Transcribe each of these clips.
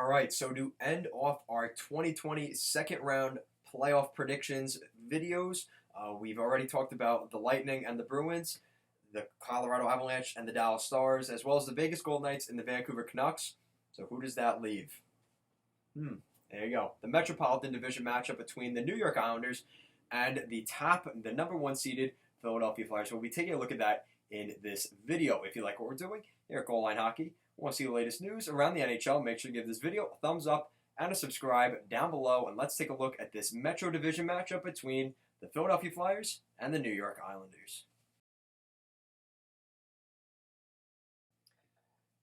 All right, so to end off our 2020 second round playoff predictions videos, we've already talked about the Lightning and the Bruins, the Colorado Avalanche and the Dallas Stars, as well as the Vegas Golden Knights and the Vancouver Canucks. So who does that leave? There you go. The Metropolitan Division matchup between the New York Islanders and the number one seeded Philadelphia Flyers. We'll be taking a look at that in this video. If you like what we're doing here at Goal Line Hockey, want to see the latest news around the NHL, make sure to give this video a thumbs up and a subscribe down below. And let's take a look at this Metro Division matchup between the Philadelphia Flyers and the New York Islanders.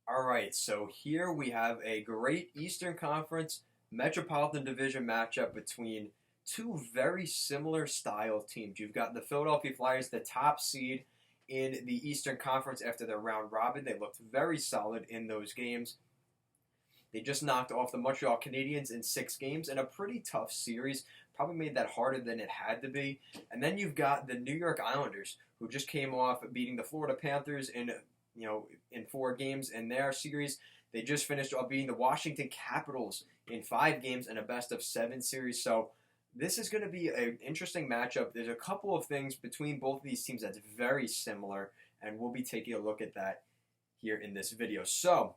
All right, so here we have a great Eastern Conference Metropolitan Division matchup between two very similar style teams. You've got the Philadelphia Flyers, the top seed in the Eastern Conference after their round robin. They looked very solid in those games. They just knocked off the Montreal Canadiens in 6 games in a pretty tough series. Probably made that harder than it had to be. And then you've got the New York Islanders, who just came off beating the Florida Panthers in 4 games in their series. They just finished off beating the Washington Capitals in 5 games in a best-of-7 series. So this is going to be an interesting matchup. There's a couple of things between both of these teams that's very similar, and we'll be taking a look at that here in this video. So,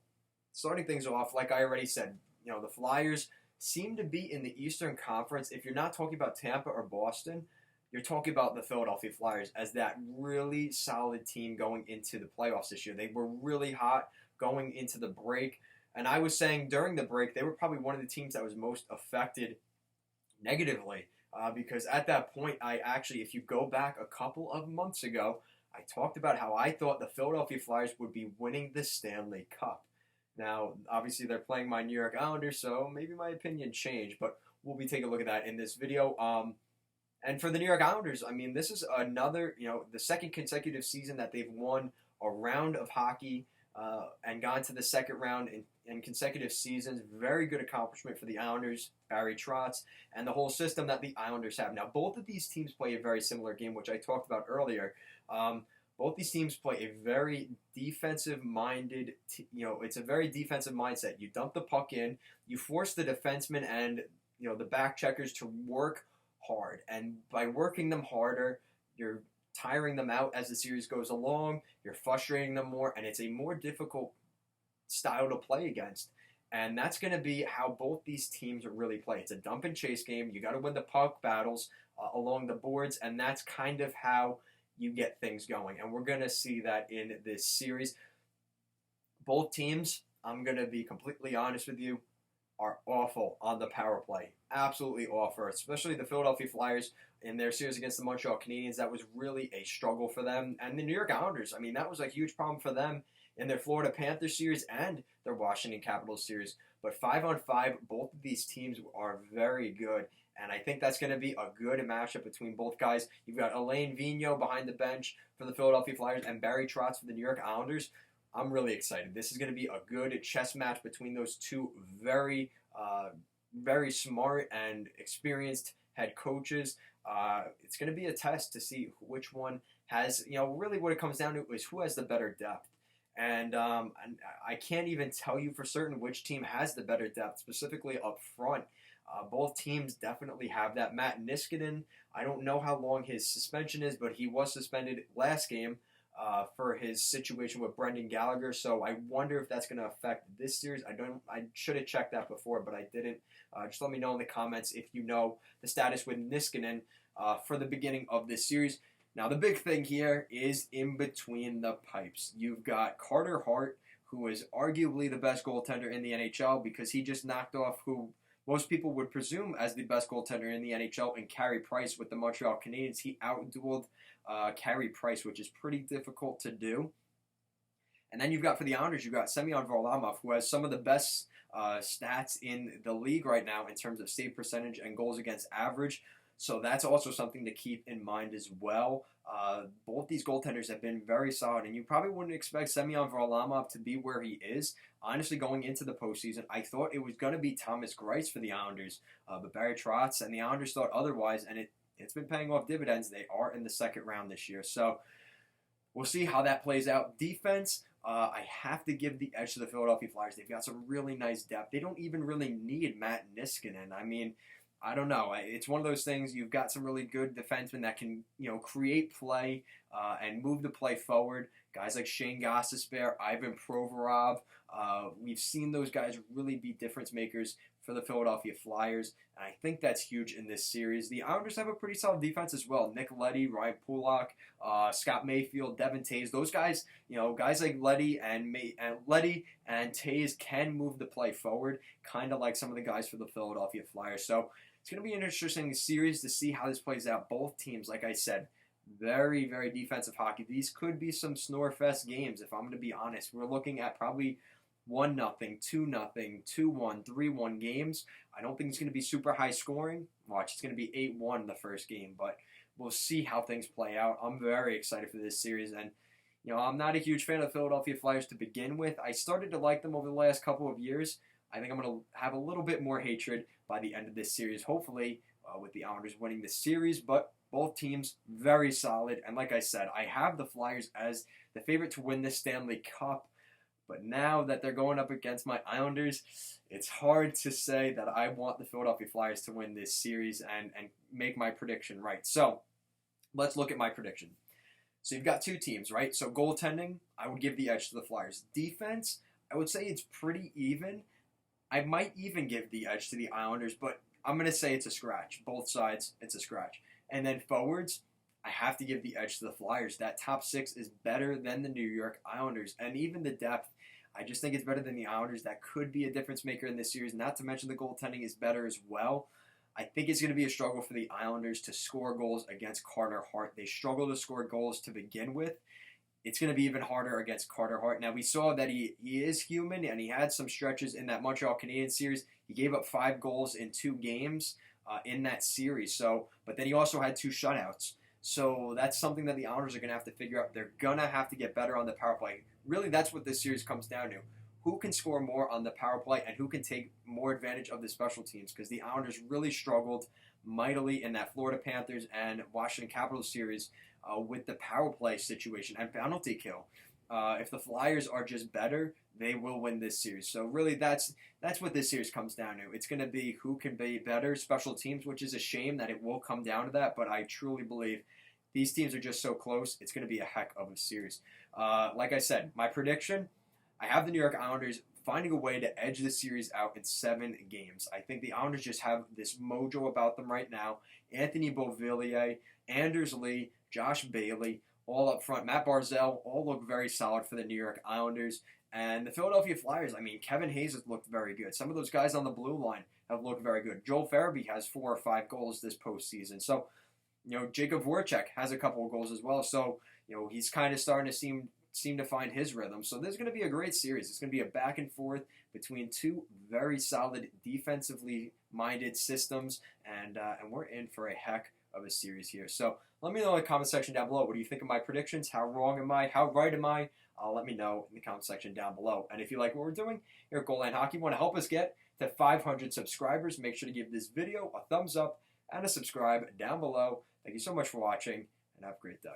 starting things off, like I already said, the Flyers seem to be in the Eastern Conference. If you're not talking about Tampa or Boston, you're talking about the Philadelphia Flyers as that really solid team going into the playoffs this year. They were really hot going into the break, and I was saying during the break they were probably one of the teams that was most affected negatively because at that point, if you go back a couple of months ago, I talked about how I thought the Philadelphia Flyers would be winning the Stanley Cup. Now, obviously, they're playing my New York Islanders, so maybe my opinion changed, but we'll be taking a look at that in this video. And for the New York Islanders, this is another, the second consecutive season that they've won a round of hockey and gone to the second round in consecutive seasons. Very good accomplishment for the Islanders, Barry Trotz, and the whole system that the Islanders have. Now, both of these teams play a very similar game, which I talked about earlier. Both these teams play a very defensive-minded, it's a very defensive mindset. You dump the puck in, you force the defensemen and, the back checkers to work hard. And by working them harder, you're tiring them out as the series goes along, you're frustrating them more, and it's a more difficult style to play against. And that's going to be how both these teams really play. It's a dump and chase game. You got to win the puck battles along the boards, and that's kind of how you get things going. And we're going to see that in this series. Both teams, I'm going to be completely honest with you, are awful on the power play. Absolutely awful, especially the Philadelphia Flyers in their series against the Montreal Canadiens. That was really a struggle for them. And the New York Islanders, that was a huge problem for them in their Florida Panthers series and their Washington Capitals series. But 5-on-5, both of these teams are very good. And I think that's going to be a good matchup between both guys. You've got Alain Vigneault behind the bench for the Philadelphia Flyers and Barry Trotz for the New York Islanders. I'm really excited. This is going to be a good chess match between those two very smart and experienced head coaches. It's going to be a test to see which one has, really what it comes down to is who has the better depth. And I can't even tell you for certain which team has the better depth, specifically up front. Both teams definitely have that. Matt Niskanen, I don't know how long his suspension is, but he was suspended last game for his situation with Brendan Gallagher. So I wonder if that's going to affect this series. I should have checked that before, but I didn't. Just let me know in the comments if you know the status with Niskanen for the beginning of this series. Now, the big thing here is in between the pipes. You've got Carter Hart, who is arguably the best goaltender in the NHL because he just knocked off who most people would presume as the best goaltender in the NHL in Carey Price with the Montreal Canadiens. He outdueled Carey Price, which is pretty difficult to do. And then you've got for the Islanders, you've got Semyon Varlamov, who has some of the best stats in the league right now in terms of save percentage and goals against average. So that's also something to keep in mind as well. Both these goaltenders have been very solid, and you probably wouldn't expect Semyon Varlamov to be where he is. Honestly, going into the postseason, I thought it was going to be Thomas Greiss for the Islanders, but Barry Trotz and the Islanders thought otherwise, and it's been paying off dividends. They are in the second round this year. So we'll see how that plays out. Defense, I have to give the edge to the Philadelphia Flyers. They've got some really nice depth. They don't even really need Matt Niskanen. I mean, I don't know. It's one of those things. You've got some really good defensemen that can, create play and move the play forward. Guys like Shane Gostisbehere, Ivan Provorov. We've seen those guys really be difference makers for the Philadelphia Flyers, and I think that's huge in this series. The Islanders have a pretty solid defense as well. Nick Leddy, Ryan Pulock, Scott Mayfield, Devin Taves. Those guys, guys like Leddy and Taves can move the play forward, kind of like some of the guys for the Philadelphia Flyers. So it's going to be an interesting series to see how this plays out. Both teams, like I said, very, very defensive hockey. These could be some snore-fest games, if I'm going to be honest. We're looking at probably 1-0, 2-0, 2-1, 3-1 games. I don't think it's going to be super high scoring. Watch, it's going to be 8-1 the first game, but we'll see how things play out. I'm very excited for this series, and I'm not a huge fan of the Philadelphia Flyers to begin with. I started to like them over the last couple of years. I think I'm going to have a little bit more hatred by the end of this series, hopefully with the Islanders winning this series, but both teams very solid, and like I said, I have the Flyers as the favorite to win this Stanley Cup. But now that they're going up against my Islanders, it's hard to say that I want the Philadelphia Flyers to win this series and make my prediction right. So let's look at my prediction. So you've got two teams, right? So goaltending, I would give the edge to the Flyers. Defense, I would say it's pretty even. I might even give the edge to the Islanders, but I'm going to say it's a scratch. Both sides, it's a scratch. And then forwards, I have to give the edge to the Flyers. That top six is better than the New York Islanders. And even the depth, I just think it's better than the Islanders. That could be a difference maker in this series. Not to mention the goaltending is better as well. I think it's going to be a struggle for the Islanders to score goals against Carter Hart. They struggle to score goals to begin with. It's going to be even harder against Carter Hart. Now, we saw that he is human, and he had some stretches in that Montreal Canadiens series. He gave up 5 goals in 2 games in that series. But then he also had 2 shutouts. So that's something that the Islanders are going to have to figure out. They're going to have to get better on the power play. Really, that's what this series comes down to. Who can score more on the power play and who can take more advantage of the special teams? Because the Islanders really struggled mightily in that Florida Panthers and Washington Capitals series with the power play situation and penalty kill. If the Flyers are just better, they will win this series. So really, that's what this series comes down to. It's going to be who can be better special teams, which is a shame that it will come down to that. But I truly believe these teams are just so close. It's going to be a heck of a series. Like I said, my prediction, I have the New York Islanders finding a way to edge the series out in 7 games. I think the Islanders just have this mojo about them right now. Anthony Beauvillier, Anders Lee, Josh Bailey, all up front. Matt Barzal, all look very solid for the New York Islanders. And the Philadelphia Flyers, I mean, Kevin Hayes has looked very good. Some of those guys on the blue line have looked very good. Joel Farabee has 4 or 5 goals this postseason. So, Jacob Voracek has a couple of goals as well. So, he's kind of starting to seem to find his rhythm. So there's going to be a great series. It's going to be a back and forth between 2 very solid defensively minded systems, and we're in for a heck of a series here. So let me know in the comment section down below. What do you think of my predictions? How wrong am I? How right am I? Let me know in the comment section down below. And if you like what we're doing here at Goal Line Hockey, want to help us get to 500 subscribers, make sure to give this video a thumbs up and a subscribe down below. Thank you so much for watching, and have a great day.